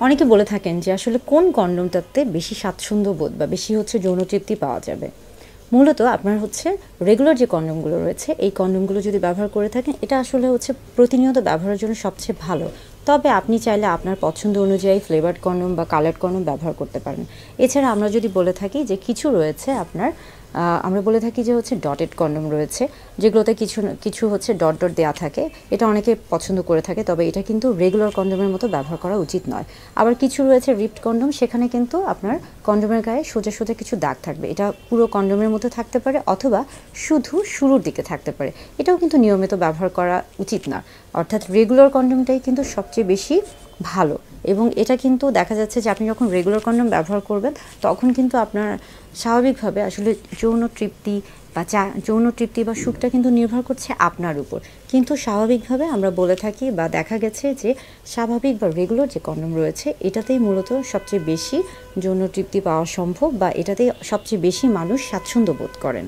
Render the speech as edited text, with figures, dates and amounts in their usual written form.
অনেকে বলে থাকেন যে আসলে কোন কন্ডোমটাতে বেশি স্বাচ্ছন্দ্য বোধ বা বেশি হচ্ছে যৌন তৃপ্তি পাওয়া যাবে। মূলত আপনার হচ্ছে রেগুলার যে কন্ডোমগুলো রয়েছে এই কন্ডোমগুলো যদি ব্যবহার করে থাকেন এটা আসলে হচ্ছে প্রতিনিয়ত ব্যবহারের জন্য সবচেয়ে ভালো। তবে আপনি চাইলে আপনার পছন্দ অনুযায়ী ফ্লেভারড কন্ডোম বা কালার্ড কন্ডোম ব্যবহার করতে পারেন। এছাড়া আমরা যদি বলে থাকি যে কিছু রয়েছে আপনার আমরা বলে থাকি যে হচ্ছে ডটেড কন্ডোম রয়েছে, যেগুলোতে কিছু কিছু হচ্ছে ডট ডট দেওয়া থাকে। এটা অনেকে পছন্দ করে থাকে, তবে এটা কিন্তু রেগুলার কন্ডোমের মতো ব্যবহার করা উচিত নয়। আবার কিছু রয়েছে রিপড কন্ডোম, সেখানে কিন্তু আপনার কন্ডোমের গায়ে সোজা সোজা কিছু দাগ থাকবে। এটা পুরো কন্ডোমের মধ্যে থাকতে পারে অথবা শুধু শুরুর দিকে থাকতে পারে। এটাও কিন্তু নিয়মিত ব্যবহার করা উচিত না। অর্থাৎ রেগুলার কন্ডোমটাই কিন্তু সবচেয়ে বেশি ভালো। এবং এটা কিন্তু দেখা যাচ্ছে যে আপনি যখন রেগুলার কন্ডোম ব্যবহার করবেন তখন কিন্তু আপনার স্বাভাবিকভাবে আসলে যৌন তৃপ্তি বা সুখটা কিন্তু নির্ভর করছে আপনার উপর। কিন্তু স্বাভাবিকভাবে আমরা বলে থাকি বা দেখা গেছে যে স্বাভাবিক বা রেগুলার যে কন্ডোম রয়েছে এটাতেই মূলত সবচেয়ে বেশি যৌন তৃপ্তি পাওয়া সম্ভব বা এটাতেই সবচেয়ে বেশি মানুষ স্বাচ্ছন্দ্য বোধ করেন।